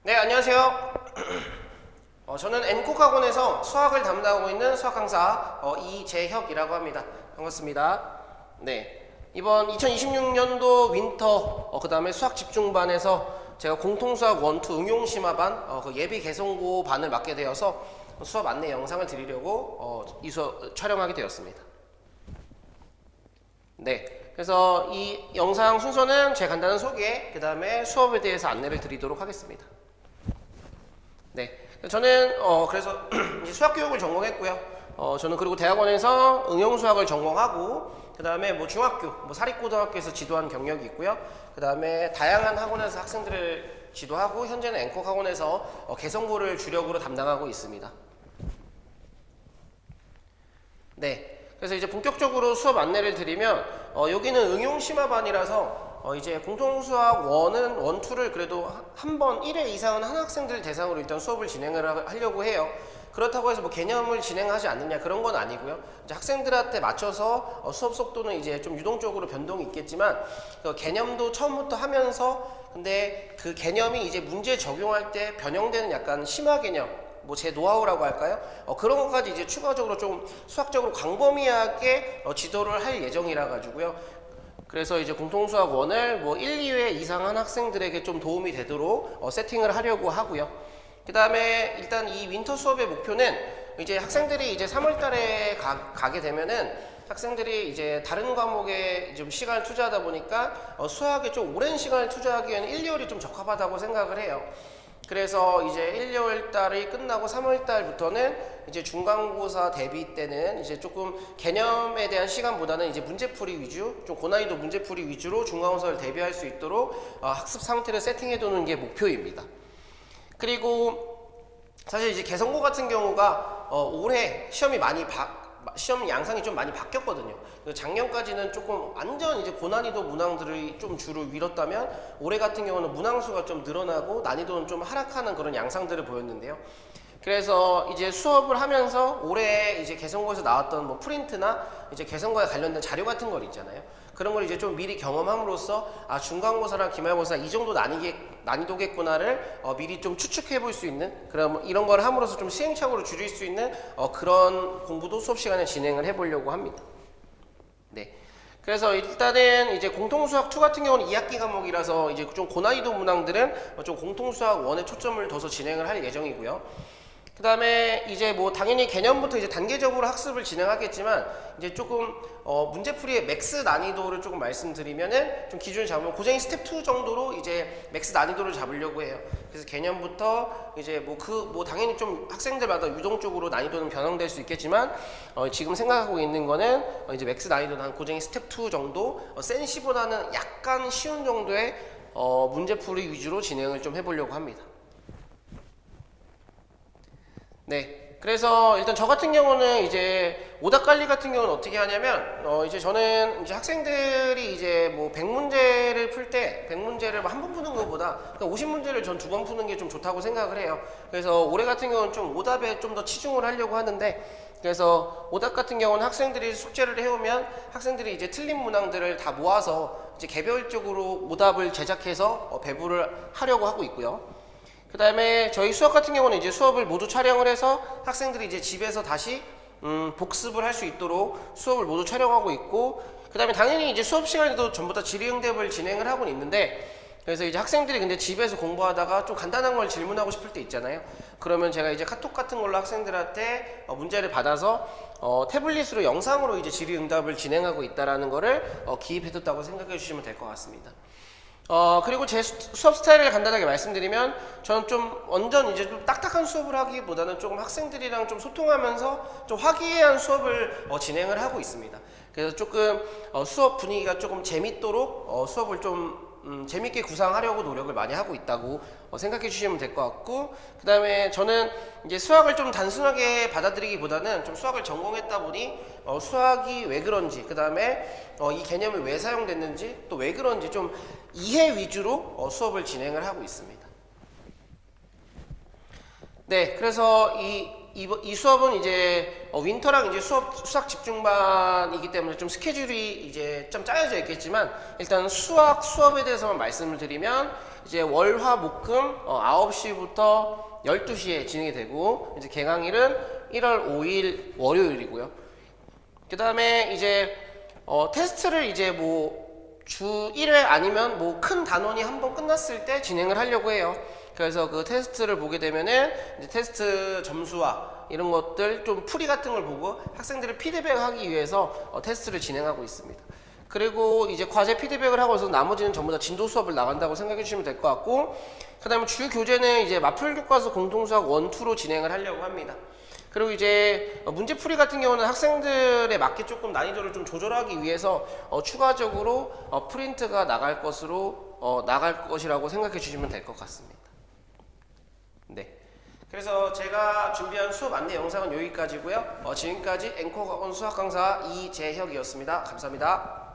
네, 안녕하세요. 저는 N콕학원에서 수학을 담당하고 있는 수학 강사 이재혁이라고 합니다. 반갑습니다. 네, 이번 2026년도 윈터 그 다음에 수학 집중반에서 제가 공통수학 1, 2 응용심화반 그 예비 개선고 반을 맡게 되어서 수업 안내 영상을 드리려고 이 수업 촬영하게 되었습니다. 네, 그래서 이 영상 순서는 제 간단한 소개, 그 다음에 수업에 대해서 안내를 드리도록 하겠습니다. 네, 저는 그래서 이제 수학교육을 전공했고요. 저는 그리고 대학원에서 응용수학을 전공하고, 그 다음에 뭐 중학교, 뭐 사립고등학교에서 지도한 경력이 있고요. 그 다음에 다양한 학원에서 학생들을 지도하고, 현재는 N콕학원에서 개선고를 주력으로 담당하고 있습니다. 네, 그래서 이제 본격적으로 수업 안내를 드리면 여기는 응용심화반이라서 이제 공통수학 1은 1, 2를 그래도 한 번 1회 이상은 한 학생들 대상으로 일단 수업을 진행을 하려고 해요. 그렇다고 해서 뭐 개념을 진행하지 않느냐 그런 건 아니고요. 이제 학생들한테 맞춰서 수업 속도는 이제 좀 유동적으로 변동이 있겠지만 그 개념도 처음부터 하면서 근데 그 개념이 이제 문제 적용할 때 변형되는 약간 심화 개념 뭐 제 노하우라고 할까요? 그런 것까지 이제 추가적으로 좀 수학적으로 광범위하게 지도를 할 예정이라 가지고요. 그래서 이제 공통수학 1을 뭐 1, 2회 이상 한 학생들에게 좀 도움이 되도록 세팅을 하려고 하고요. 그 다음에 일단 이 윈터 수업의 목표는 이제 학생들이 이제 3월 달에 가게 되면은 학생들이 이제 다른 과목에 좀 시간을 투자하다 보니까 수학에 좀 오랜 시간을 투자하기에는 1, 2월이 좀 적합하다고 생각을 해요. 그래서 이제 1, 2월 달이 끝나고 3월 달부터는 이제 중간고사 대비 때는 이제 조금 개념에 대한 시간보다는 이제 문제풀이 위주, 좀 고난이도 문제풀이 위주로 중간고사를 대비할 수 있도록 학습 상태를 세팅해 두는 게 목표입니다. 그리고 사실 이제 개선고 같은 경우가 올해 시험 양상이 좀 많이 바뀌었거든요. 작년까지는 조금 완전 이제 고난이도 문항들이 좀 주로 밀었다면 올해 같은 경우는 문항수가 좀 늘어나고 난이도는 좀 하락하는 그런 양상들을 보였는데요. 그래서 이제 수업을 하면서 올해 이제 개선고에서 나왔던 뭐 프린트나 이제 개선고에 관련된 자료 같은 걸 있잖아요. 그런 걸 이제 좀 미리 경험함으로써 중간고사랑 기말고사 이 정도 난이도겠구나를 미리 좀 추측해 볼 수 있는 그런 이런 걸 함으로써 좀 시행착오를 줄일 수 있는 그런 공부도 수업 시간에 진행을 해 보려고 합니다. 네. 그래서 일단은 이제 공통수학 2 같은 경우는 2학기 과목이라서 이제 좀 고난이도 문항들은 좀 공통수학 1에 초점을 둬서 진행을 할 예정이고요. 그 다음에 이제 뭐 당연히 개념부터 이제 단계적으로 학습을 진행하겠지만 이제 조금 문제풀이의 맥스 난이도를 조금 말씀드리면은 좀 기준을 잡으면 고쟁이 스텝 2 정도로 이제 맥스 난이도를 잡으려고 해요. 그래서 개념부터 이제 뭐 당연히 좀 학생들마다 유동적으로 난이도는 변형될 수 있겠지만 지금 생각하고 있는 거는 이제 맥스 난이도는 한 고쟁이 스텝 2 정도 센시보다는 약간 쉬운 정도의 문제풀이 위주로 진행을 좀 해보려고 합니다. 네, 그래서 일단 저 같은 경우는 이제 오답 관리 같은 경우는 어떻게 하냐면 이제 저는 이제 학생들이 이제 뭐 100문제를 풀 때 100문제를 한 번 푸는 것보다 50문제를 전 2번 푸는 게 좀 좋다고 생각을 해요. 그래서 올해 같은 경우는 좀 오답에 좀 더 치중을 하려고 하는데 그래서 오답 같은 경우는 학생들이 숙제를 해오면 학생들이 이제 틀린 문항들을 다 모아서 이제 개별적으로 오답을 제작해서 배부를 하려고 하고 있고요. 그 다음에 저희 수업 같은 경우는 이제 수업을 모두 촬영을 해서 학생들이 이제 집에서 다시 복습을 할 수 있도록 수업을 모두 촬영하고 있고 그 다음에 당연히 이제 수업 시간에도 전부 다 질의응답을 진행을 하고는 있는데 그래서 이제 학생들이 근데 집에서 공부하다가 좀 간단한 걸 질문하고 싶을 때 있잖아요. 그러면 제가 이제 카톡 같은 걸로 학생들한테 문제를 받아서 태블릿으로 영상으로 이제 질의응답을 진행하고 있다라는 거를 기입해뒀다고 생각해 주시면 될 것 같습니다. 그리고 제 수업 스타일을 간단하게 말씀드리면 저는 좀 완전 이제 좀 딱딱한 수업을 하기보다는 조금 학생들이랑 좀 소통하면서 좀 화기애애한 수업을 진행을 하고 있습니다. 그래서 조금 수업 분위기가 조금 재밌도록 수업을 좀 재밌게 구상하려고 노력을 많이 하고 있다고 생각해 주시면 될 것 같고 그 다음에 저는 이제 수학을 좀 단순하게 받아들이기보다는 좀 수학을 전공했다 보니 수학이 왜 그런지 그 다음에 이 개념이 왜 사용됐는지 또 왜 그런지 좀 이해 위주로 수업을 진행을 하고 있습니다. 네, 그래서 이 수업은 이제 윈터랑 이제 수학 집중반이기 때문에 좀 스케줄이 이제 좀 짜여져 있겠지만 일단 수업에 대해서만 말씀을 드리면 이제 월, 화, 목, 금 9시부터 12시에 진행이 되고 이제 개강일은 1월 5일 월요일이고요. 그 다음에 이제 테스트를 이제 뭐 주 1회 아니면 뭐 큰 단원이 한 번 끝났을 때 진행을 하려고 해요. 그래서 그 테스트를 보게 되면은 이제 테스트 점수와 이런 것들 좀 풀이 같은 걸 보고 학생들을 피드백하기 위해서 테스트를 진행하고 있습니다. 그리고 이제 과제 피드백을 하고 나서 나머지는 전부 다 진도 수업을 나간다고 생각해 주시면 될 것 같고, 그 다음에 주 교재는 이제 마플 교과서 공통수학 1, 2로 진행을 하려고 합니다. 그리고 이제 문제풀이 같은 경우는 학생들에 맞게 조금 난이도를 좀 조절하기 위해서 추가적으로 프린트가 나갈 것이라고 생각해 주시면 될 것 같습니다. 네. 그래서 제가 준비한 수업 안내 영상은 여기까지고요. 지금까지 앵커학원 수학 강사 이재혁이었습니다. 감사합니다.